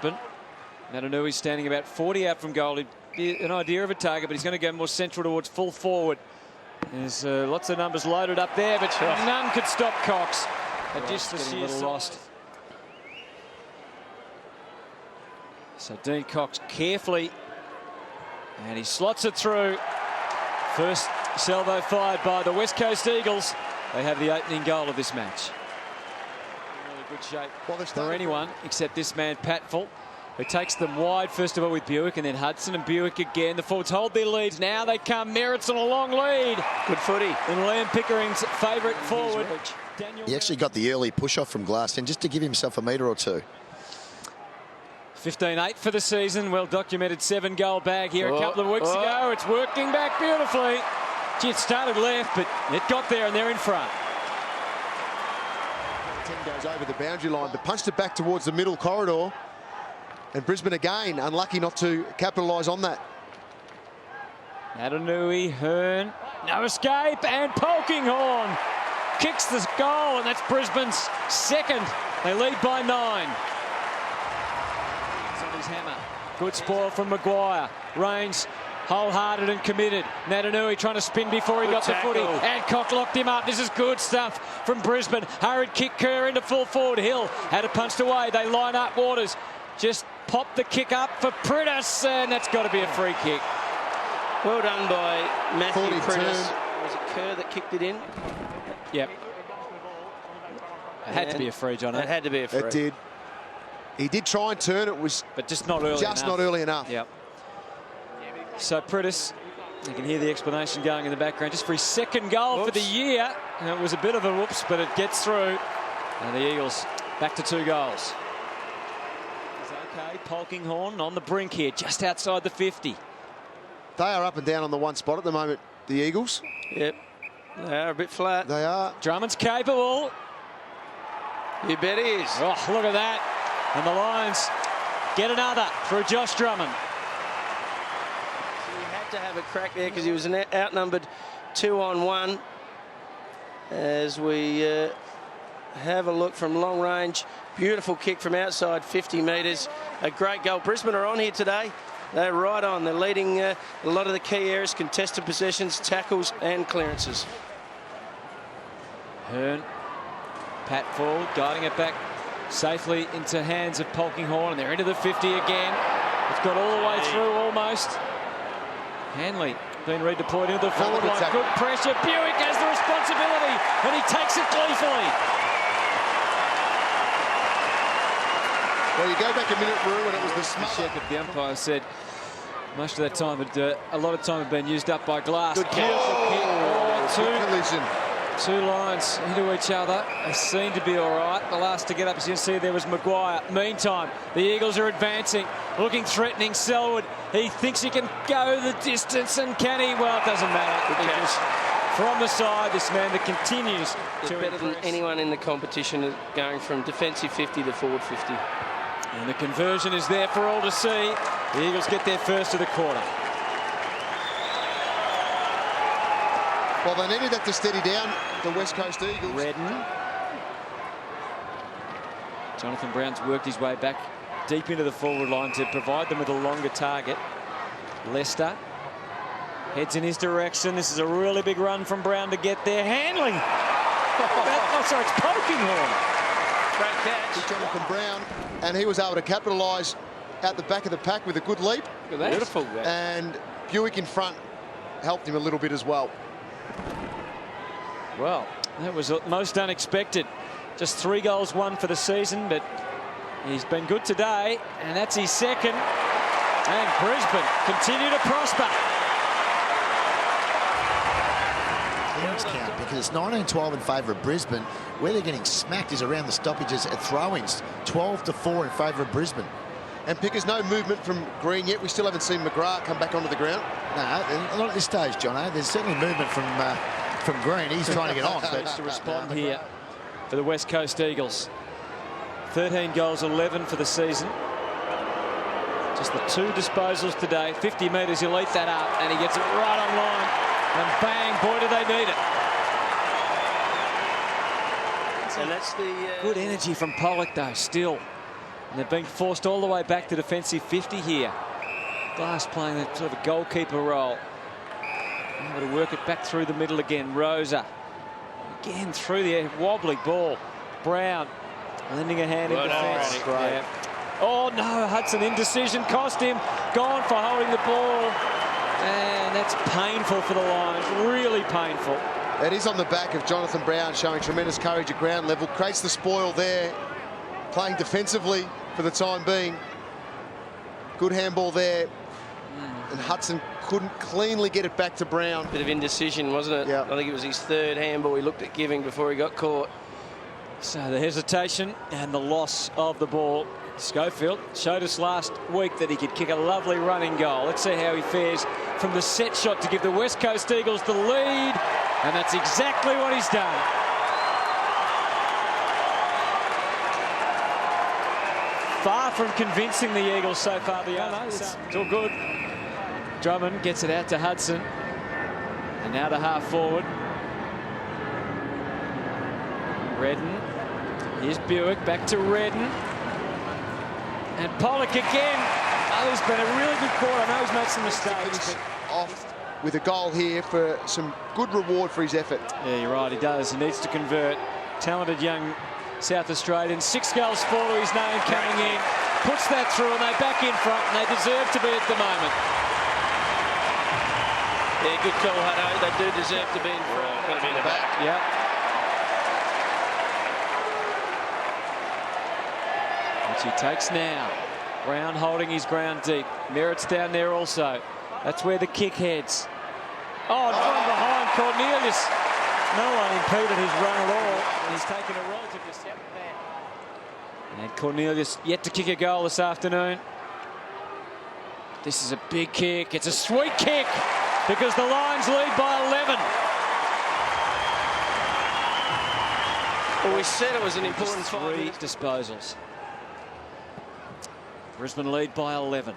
Brisbane. Naitanui standing about 40 out from goal. An idea of a target, but he's going to go more central towards full forward. There's lots of numbers loaded up there, but none could stop Cox. Just a little lost. So Dean Cox carefully, and he slots it through. First salvo fired by the West Coast Eagles. They have the opening goal of this match. In really good shape for anyone except this man, Patfull, who takes them wide, first of all, with Buick, and then Hudson and Buick again. The forwards hold their leads. Now they come. Merritt's on a long lead. Good footy. And Liam Pickering's favourite forward. He actually got the early push-off from Glasston just to give himself a metre or two. 15-8 for the season. Well-documented 7-goal bag here a couple of weeks ago. It's working back beautifully. Gee, it started left, but it got there, and they're in front. 10 goes over the boundary line, but punched it back towards the middle corridor. And Brisbane again, unlucky not to capitalise on that. Naitanui, Hearn, no escape, and Polkinghorne kicks the goal, and that's Brisbane's second. They lead by 9. He's on his hammer. Good spoil from Maguire. Rains, wholehearted and committed. Naitanui trying to spin before he got the footy. And Cock locked him up. This is good stuff from Brisbane. Hurried kick Kerr into full forward. Hill had it punched away. They line up. Waters just popped the kick up for Priddis, and that's got to be a free kick. Well done by Matthew Priddis. Was it Kerr that kicked it in? Yep. It had to be a free, John. It had to be a free. It did. He did try and turn it, but just not early enough. Not early enough. Yep. So Priddis, you can hear the explanation going in the background, just for his second goal for the year. And it was a bit of a whoops, but it gets through. And the Eagles back to 2 goals. Okay, Polkinghorne on the brink here, just outside the 50. They are up and down on the one spot at the moment, the Eagles. Yep, they are a bit flat. They are. Drummond's capable. You bet he is. Oh, look at that. And the Lions get another through Josh Drummond. So he had to have a crack there because he was outnumbered 2-on-1. As we have a look from long range. Beautiful kick from outside 50 metres. A great goal. Brisbane are on here today. They're right on. They're leading a lot of the key areas, contested possessions, tackles and clearances. Hearn, Patfull guiding it back safely into hands of Polkinghorne, and they're into the 50 again. It's got all the way through almost. Hanley being redeployed into the forward line. Good pressure. Buick has the responsibility, and he takes it gleefully. Well, you go back a minute, Roo, and it was the smother. The umpire said most of that time, a lot of time had been used up by Glass. Good kick. Collision. 2 lines into each other. They seem to be all right. The last to get up, as you can see, there was Maguire. Meantime, the Eagles are advancing, looking threatening. Selwood, he thinks he can go the distance, and can he? Well, it doesn't matter. Because from the side, this man that continues to better than anyone in the competition, going from defensive 50 to forward 50. And the conversion is there for all to see. The Eagles get their first of the quarter. Well, they needed that to steady down the West Coast Eagles. Redden. Jonathan Brown's worked his way back deep into the forward line to provide them with a longer target. Lester heads in his direction. This is a really big run from Brown to get there. Hanley. Oh, sorry, it's Polkinghorne. Great catch. Jonathan Brown, and he was able to capitalise out the back of the pack with a good leap. Look at that. Beautiful. And Buick in front helped him a little bit as well. Well, that was most unexpected. Just 3 goals won for the season, but he's been good today, and that's his second. And Brisbane continue to prosper. Count because it's 19-12 in favour of Brisbane. Where they're getting smacked is around the stoppages at throw-ins. 12-4 in favour of Brisbane. And Pickers, no movement from Green yet. We still haven't seen McGrath come back onto the ground. No, not at this stage, Jono. There's certainly movement from Green. He's trying to get on. But to respond here for the West Coast Eagles. 13 goals, 11 for the season. Just the 2 disposals today. 50 metres, he'll eat that up, and he gets it right on line. And bang, boy, do they need it. And that's the good energy from Pollock, though, still. And they're being forced all the way back to defensive 50 here. Glass playing that sort of a goalkeeper role. Able to work it back through the middle again. Rosa. Again through the air. Wobbly ball. Brown lending a hand in defence. Yeah. Oh no, Hudson indecision cost him. Gone for holding the ball. And that's painful for the Lions. Really painful. It is on the back of Jonathan Brown, showing tremendous courage at ground level. Creates the spoil there. Playing defensively for the time being. Good handball there. And Hudson couldn't cleanly get it back to Brown. Bit of indecision, wasn't it? Yeah. I think it was his third handball he looked at giving before he got caught. So the hesitation and the loss of the ball. Schofield showed us last week that he could kick a lovely running goal. Let's see how he fares from the set shot to give the West Coast Eagles the lead. And that's exactly what he's done. Far from convincing the Eagles so far. It's all good. Drummond gets it out to Hudson. And now to half forward. Redden. Here's Buick back to Redden. And Pollock again. Oh, he's been a really good quarter. I know he's made some mistakes. Off with a goal here for some good reward for his effort. Yeah, you're right. He does. He needs to convert. Talented young South Australian. 6 goals for his name coming in. Puts that through and they're back in front and they deserve to be at the moment. Yeah, good call, Hutto. They do deserve to be in front. Got to be in the back. Yep. Which he takes now. Brown holding his ground deep. Merritt's down there also. That's where the kick heads. Oh, from behind Cornelius. No one impeded his run at all. And he's taken a relatively step back. And Cornelius yet to kick a goal this afternoon. This is a big kick. It's a sweet kick because the Lions lead by 11. Well, we said it was an important 3 disposals. Brisbane lead by 11.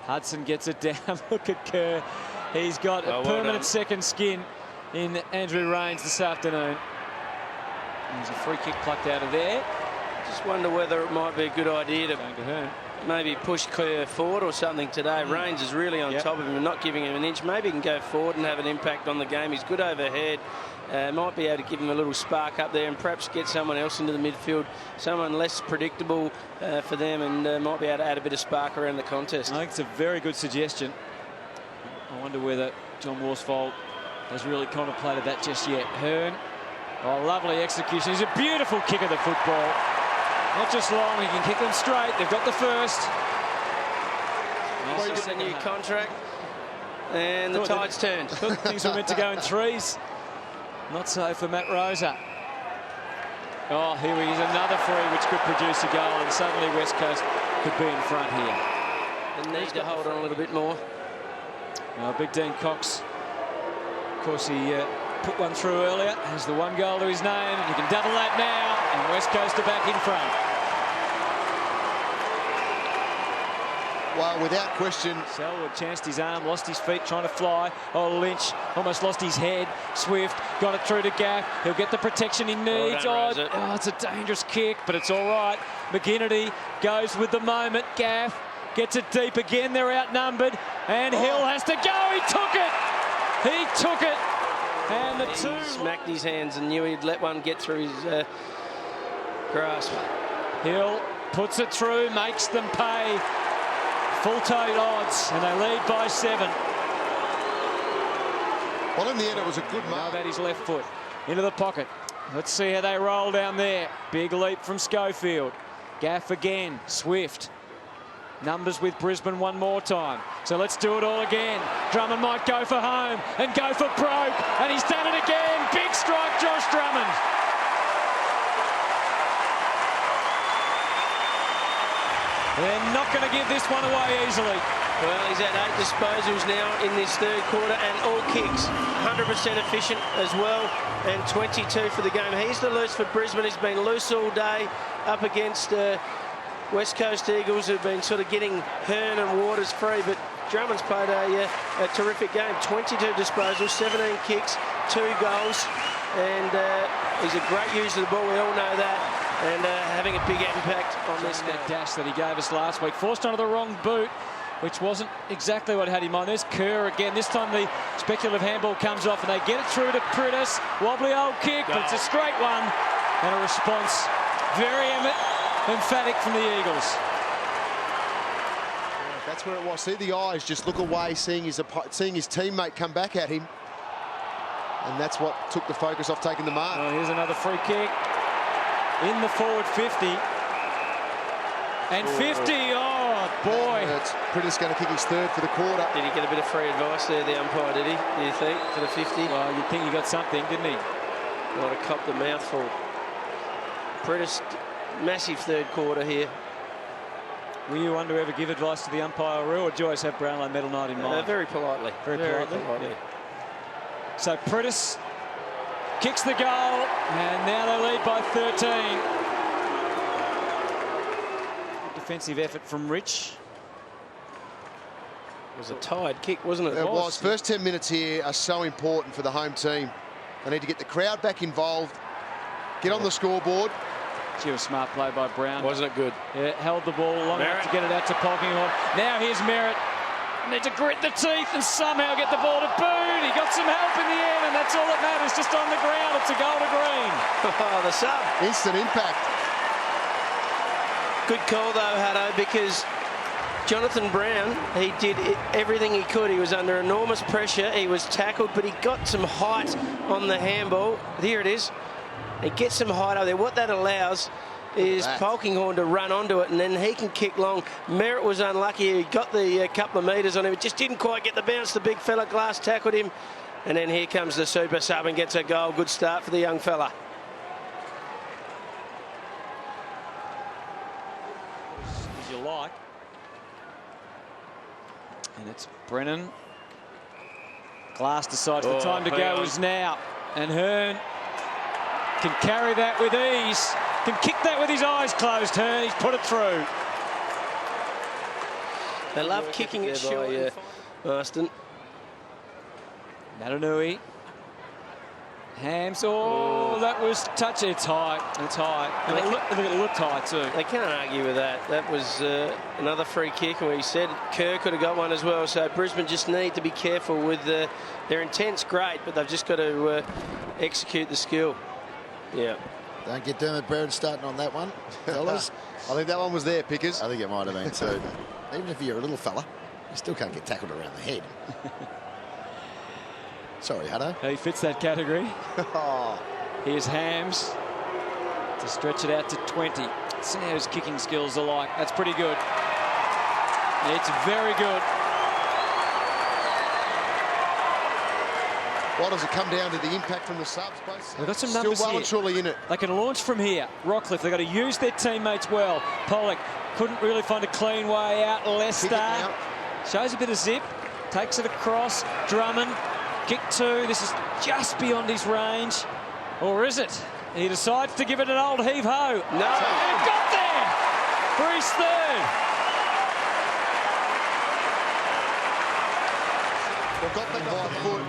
Hudson gets it down. Look at Kerr. He's got a permanent second skin in Andrew Rains this afternoon. There's a free kick plucked out of there. Just wonder whether it might be a good idea to maybe push Kerr forward or something today. Rains is really on top of him and not giving him an inch. Maybe he can go forward and have an impact on the game. He's good overhead. Might be able to give him a little spark up there and perhaps get someone else into the midfield, someone less predictable for them, and might be able to add a bit of spark around the contest. I think it's a very good suggestion. I wonder whether John Worsfold has really contemplated that just yet. Hearn, oh, lovely execution. He's a beautiful kick of the football. Not just long, he can kick them straight. They've got the first. He's got a new contract, and the tide's turned. Things were meant to go in 3s. Not so for Matt Rosa. Oh, here he is, another free which could produce a goal, and suddenly West Coast could be in front here. They need to hold on a little bit more. Big Dean Cox, of course, he put one through earlier, has the 1 goal to his name, and he can double that now, and West Coast are back in front. Well, without question. Selwood chanced his arm, lost his feet trying to fly. Oh, Lynch almost lost his head. Swift got it through to Gaff. He'll get the protection he needs. Oh, it's a dangerous kick, but it's all right. McGinnity goes with the moment. Gaff gets it deep again. They're outnumbered. And Hill has to go. He took it. He took it. And the He smacked his hands and knew he'd let one get through his grasp. Hill puts it through, makes them pay. Full-toed odds, and they lead by 7. Well, in the end, it was a good mark. About his left foot into the pocket. Let's see how they roll down there. Big leap from Schofield. Gaff again. Swift. Numbers with Brisbane one more time. So let's do it all again. Drummond might go for home and go for broke, and he's done it again. Big strike, Josh Drummond. They're not going to give this one away easily. Well, he's had 8 disposals now in this third quarter, and all kicks 100% efficient as well, and 22 for the game. He's the loose for Brisbane. He's been loose all day up against West Coast Eagles, who've been sort of getting Hearn and Waters free, but Drummond's played a terrific game. 22 disposals, 17 kicks, 2 goals, and he's a great user of the ball. We all know that. and having a big impact on this that game. dash that he gave us last week. Forced onto the wrong boot, which wasn't exactly what had him on. There's Kerr again. This time the speculative handball comes off and they get it through to Prittis. Wobbly old kick, but it's a straight one. And a response very emphatic from the Eagles. Yeah, that's where it was. See the eyes just look away, seeing his teammate come back at him. And that's what took the focus off taking the mark. Well, here's another free kick. In the forward 50. And 50, oh boy. Prittis going to kick his third for the quarter. Did he get a bit of free advice there, the umpire, did he? Do you think, for the 50? Well, you'd think he got something, didn't he? Might have copped the mouthful. Prittis, massive third quarter here. Were you one to ever give advice to the umpire, Roo, or do you always have Brownlow medal night in mind? Very politely. Very politely. Yeah. So Prittis kicks the goal, and now they lead by 13. Good defensive effort from Rich. It was a tied kick, wasn't it? It was. First 10 minutes here are so important for the home team. They need to get the crowd back involved, get on the scoreboard. Gee, was smart play by Brown. Wasn't it good? Yeah, held the ball long enough to get it out to Polkinghorne. Now here's Merritt. Need to grit the teeth and somehow get the ball to Boone. He got some help in the end, and that's all that matters. Just on the ground, it's a goal to green. Oh, the sub. Instant impact. Good call, though, Hutto, because Jonathan Brown, he did everything he could. He was under enormous pressure. He was tackled, but he got some height on the handball. Here it is. He gets some height over there. What that allows is Polkinghorne to run onto it, and then he can kick long. Merritt was unlucky. He got the couple of metres on him. It just didn't quite get the bounce. The big fella Glass tackled him. And then here comes the super sub and gets a goal. Good start for the young fella. As you like. And it's Brennan. Glass decides the time to go is now. And Hearn can carry that with ease. Can kick that with his eyes closed, Hearn. He's put it through. They love kicking it short. Marston. Natanui. Hams. Oh, that was touch. It's high. It's high. And it looked high too. They can't argue with that. That was another free kick, and we said Kerr could have got one as well. So Brisbane just need to be careful with their intent's great, but they've just got to execute the skill. Yeah. Don't get Dermot Brereton starting on that one, fellas. I think that one was there, Pickers. I think it might have been too. Even if you're a little fella, you still can't get tackled around the head. Sorry, Hutto. He fits that category. Here's Hams to stretch it out to 20. See how his kicking skills are like. That's pretty good. It's very good. Why does it come down to the impact from the subs? They've got some numbers still well here. and truly in it. They can launch from here. Rockcliffe, they've got to use their teammates well. Pollock couldn't really find a clean way out. Lester shows a bit of zip, takes it across. Drummond, kick two. This is just beyond his range. Or is it? He decides to give it an old heave-ho. No. And it got there for his third. They've got back off the foot.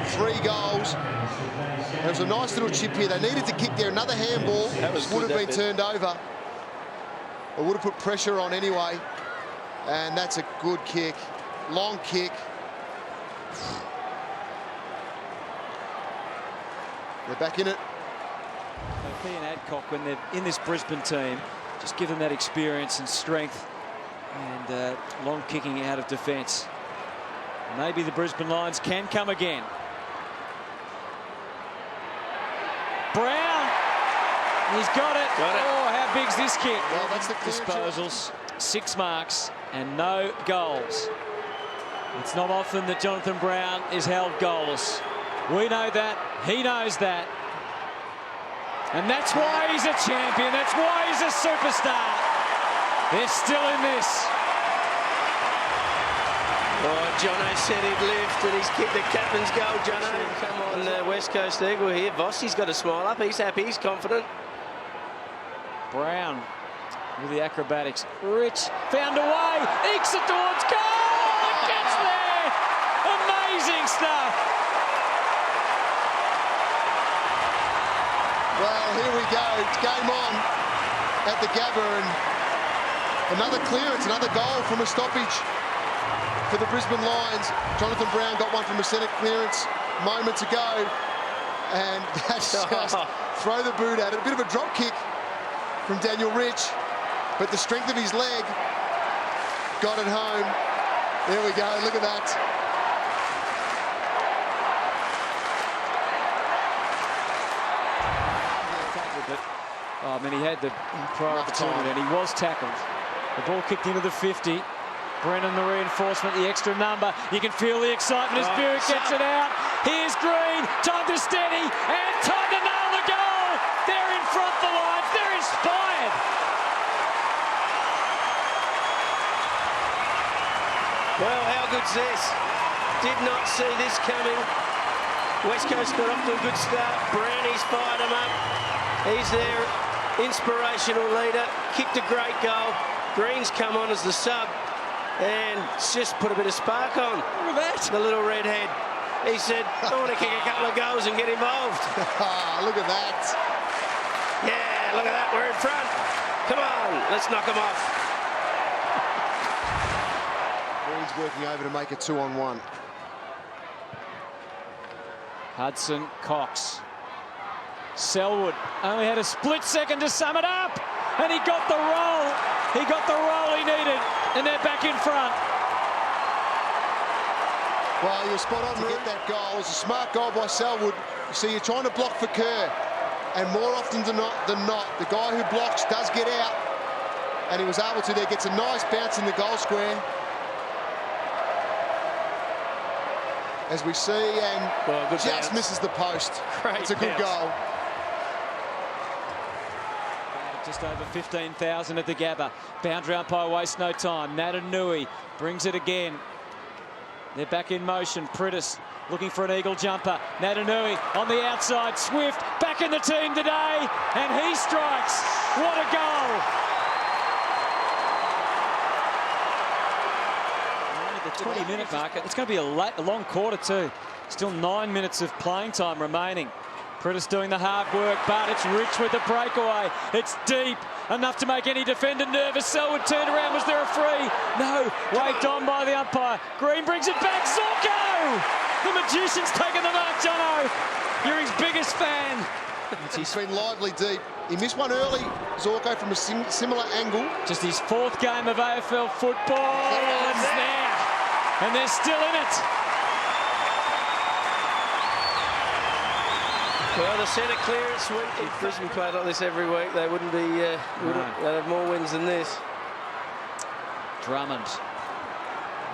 3 goals. There was a nice little chip here. They needed to kick there. Another handball would have been turned over. It would have put pressure on anyway. And that's a good kick. Long kick. They're back in it. P and Adcock, when they're in this Brisbane team, just give them that experience and strength and long kicking out of defence. Maybe the Brisbane Lions can come again. Brown, he's got it. Oh, how big's this kick? Well, that's the disposals, 6 marks and no goals. It's not often that Jonathan Brown is held goalless. We know that. He knows that. And that's why he's a champion. That's why he's a superstar. They're still in this. Oh, Jono said he'd lift, and he's kicked the captain's goal. Jono, come on, West Coast Eagle here. Vossi's got a smile up. He's happy. He's confident. Brown with the acrobatics. Rich found a way. Ekes it towards goal. It gets there. Amazing stuff. Well, here we go. It's game on. at the Gabba, and another clearance, another goal from a stoppage for the Brisbane Lions. Jonathan Brown got one from a centre clearance moments ago, and that's just throw the boot at it. A bit of a drop kick from Daniel Rich, but the strength of his leg got it home. There we go, look at that. I mean, he had the prior opportunity and he was tackled. The ball kicked into the 50. Brennan, the reinforcement, the extra number. You can feel the excitement as Buick gets it out. Here's Green, time to steady, and time to nail the goal. They're in front of the line. They're inspired. Well, how good's this? Did not see this coming. West Coast got off to a good start. Brownie's fired him up. He's their inspirational leader. Kicked a great goal. Green's come on as the sub, and it's just put a bit of spark on. Look at that. The little redhead. He said, I want to kick a couple of goals and get involved. Look at that. Yeah, look at that. We're in front. Come on, let's knock them off. Green's working over to make it 2-on-1. Hudson, Cox. Selwood only had a split second to sum it up, and he got the roll. He got the roll he needed, and they're back in front. Well, you're spot on to get that goal. It's a smart goal by Selwood. You see, you're trying to block for Kerr, and more often than not, the guy who blocks does get out, and he was able to there. Gets a nice bounce in the goal square, as we see, and just bounce. Misses the post. Great it's a good goal. Just over 15,000 at the Gabba. Boundary umpire wastes no time. Natanui brings it again. They're back in motion. Pritis looking for an eagle jumper. Natanui on the outside. Swift back in the team today, and he strikes. What a goal! At the 20-minute mark. It's going to be a long quarter too. Still 9 minutes of playing time remaining. Pritis doing the hard work, but it's Rich with the breakaway. It's deep, enough to make any defender nervous. Selwood turned around. Was there a free? No. Waved on by the umpire. Green brings it back. Zorko! The magician's taken the mark, Jono. You're his biggest fan. He's been lively deep. He missed one early, Zorko, from a similar angle. Just his 4th game of AFL football. It's there. And they're still in it. Well, the centre clearance went. If Brisbane played like this every week, they wouldn't be. They'd have more wins than this. Drummond.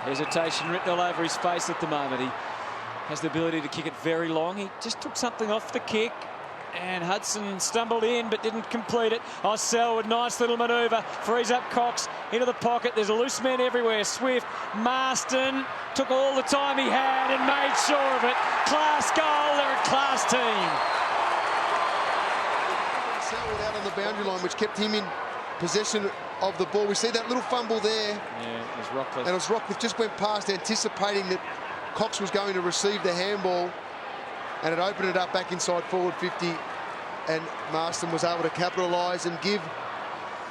Hesitation written all over his face at the moment. He has the ability to kick it very long. He just took something off the kick, and Hudson stumbled in but didn't complete it. Selwood, nice little manoeuvre. Frees up Cox into the pocket. There's a loose man everywhere. Swift, Marston took all the time he had and made sure of it. Class goal. They're a class team. Selwood out on the boundary line, which kept him in possession of the ball. We see that little fumble there. Yeah, it was Rockcliffe. And it was Rockcliffe just went past, anticipating that Cox was going to receive the handball, and it opened it up back inside forward 50, and Marston was able to capitalise and give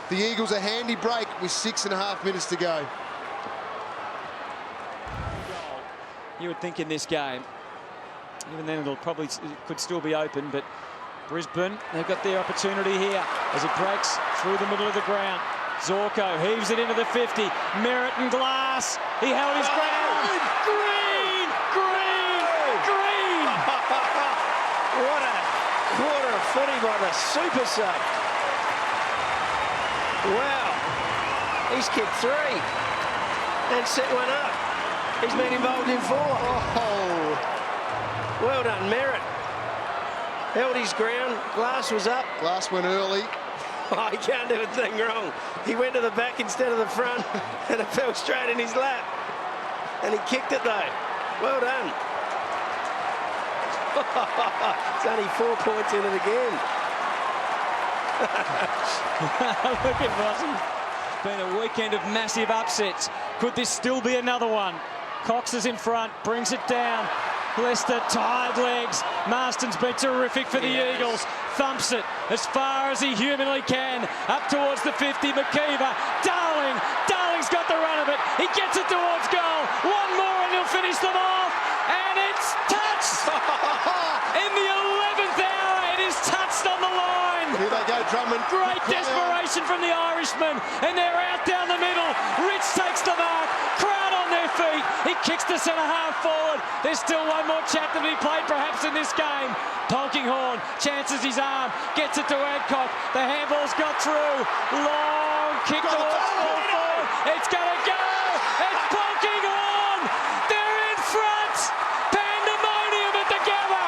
the Eagles a handy break with 6.5 minutes to go. You would think in this game, even then it could still be open, but Brisbane, they've got their opportunity here as it breaks through the middle of the ground. Zorko heaves it into the 50. Merritt and Glass. He held his ground. Green! What a quarter of footy by the super sub. Wow. He's kicked 3 and set one up. He's been involved in 4. Oh. Well done, Merritt. Held his ground. Glass was up. Glass went early. Oh, he can't do a thing wrong. He went to the back instead of the front, and it fell straight in his lap. And he kicked it, though. Well done. It's only 4 points in it again. Look at Rossi. Been a weekend of massive upsets. Could this still be another one? Cox is in front, brings it down. Leicester, tired legs. Marston's been terrific for the Eagles. Thumps it. as far as he humanly can. Up towards the 50, McKeever. Darling's got the run of it. He gets it towards goal. One more and he'll finish them off. And it's touched! In the 11th hour, it is touched on the line. Here they go, Drummond. Great desperation from the Irishman. And they're out down the middle. Rich takes the mark. Crowd on their feet. He kicks the centre half forward. There's still one more chat to be played perhaps in this game. Polkinghorne chances his arm. Gets it to Adcock. The handball's got through. Long kick towards full forward. It's going to go. It's Polkinghorne. They're in front. Pandemonium at the Gabba.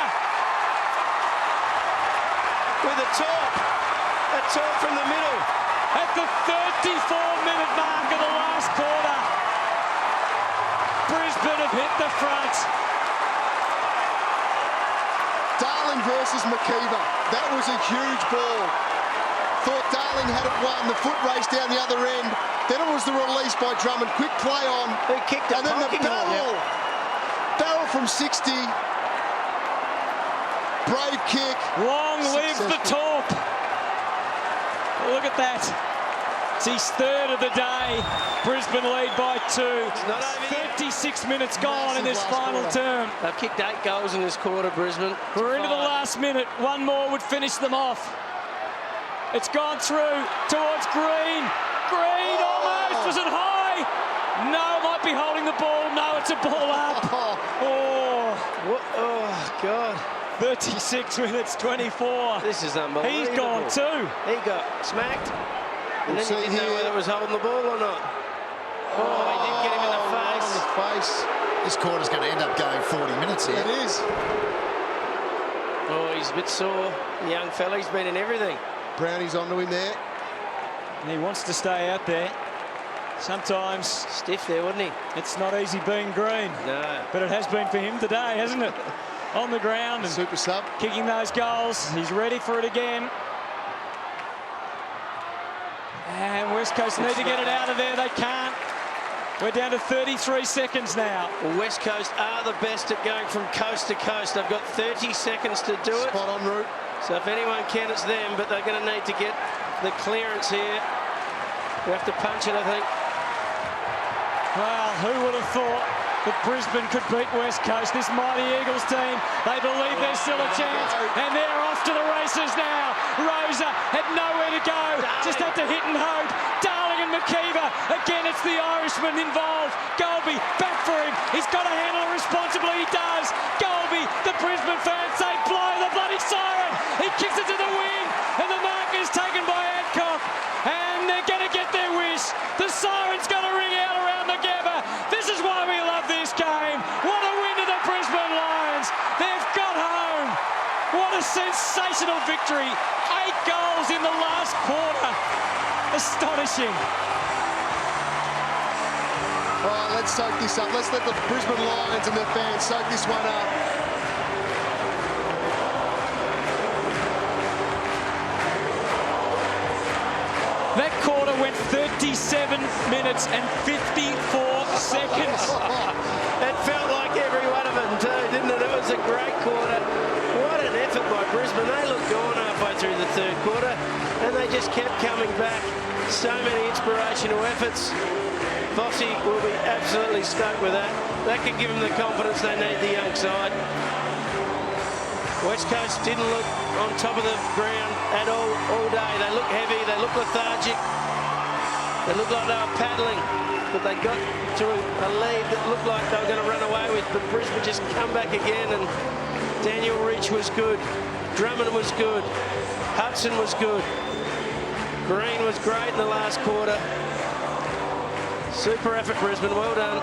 With a talk from the middle. At the 34-minute mark of the last quarter, Brisbane have hit the front. Darling versus McKeever. That was a huge ball. Thought Darling had it won. The foot race down the other end. Then it was the release by Drummond. Quick play on. Who kicked it? And then the barrel. Barrel from 60. Brave kick. Long live the Torp. Look at that. It's his third of the day. Brisbane lead by 2. not over yet. 36 minutes gone in this Massive final last term. They've kicked 8 goals in this quarter, Brisbane. We're into the last minute. One more would finish them off. It's gone through towards Green. Green almost. Was it high? No, might be holding the ball. No, it's a ball up. Oh, Oh, God. 36 minutes, 24. This is unbelievable. He's gone too. He got smacked. And then We'll he see didn't know here. whether it was holding the ball or not. Oh, he did get him in the Right face. on the face. This quarter's going to end up going 40 minutes here. It is. Oh, he's a bit sore. The young fella, he's been in everything. Brownie's onto him there. And he wants to stay out there. Sometimes Stiff there, wouldn't he? it's not easy being Green. No. But it has been for him today, hasn't it? On the ground and Super sub. kicking those goals. He's ready for it again. And West Coast need to get it out of there. They can't. We're down to 33 seconds now. Well, West Coast are the best at going from coast to coast. They've got 30 seconds to do it. Spot on route. So if anyone can, it's them, but they're going to need to get the clearance here. We have to punch it, I think. Well, who would have thought that Brisbane could beat West Coast, this mighty Eagles team? They believe there's still a chance, and they're off to the races now. Rosa had nowhere to go, just had to hit and hope. Darling and McKeever, again it's the Irishman involved. Golby, back for him, he's got to handle it responsibly, he does. Golby, the Brisbane fans say blow the bloody siren. He kicks it to the wing, and the mark is taken by Adcock, and they're going to get their wish. The siren's going to ring out around the Gabba. This is why we love this game. What a win to the Brisbane Lions. They've got home. What a sensational victory. 8 goals in the last quarter. Astonishing. All right, let's soak this up. Let's let the Brisbane Lions and their fans soak this one up. That quarter went 37 minutes and 54 seconds. It felt like every one of them too, didn't it? It was a great quarter. What an effort by Brisbane. They looked gone halfway through the third quarter, and they just kept coming back. So many inspirational efforts. Fossey will be absolutely stoked with that. That could give them the confidence they need, the young side. West Coast didn't look on top of the ground at all day. They looked heavy, they looked lethargic. They looked like they were paddling, but they got to a lead that looked like they were going to run away with, but Brisbane just come back again, and Daniel Rich was good. Drummond was good. Hudson was good. Green was great in the last quarter. Super effort, Brisbane. Well done.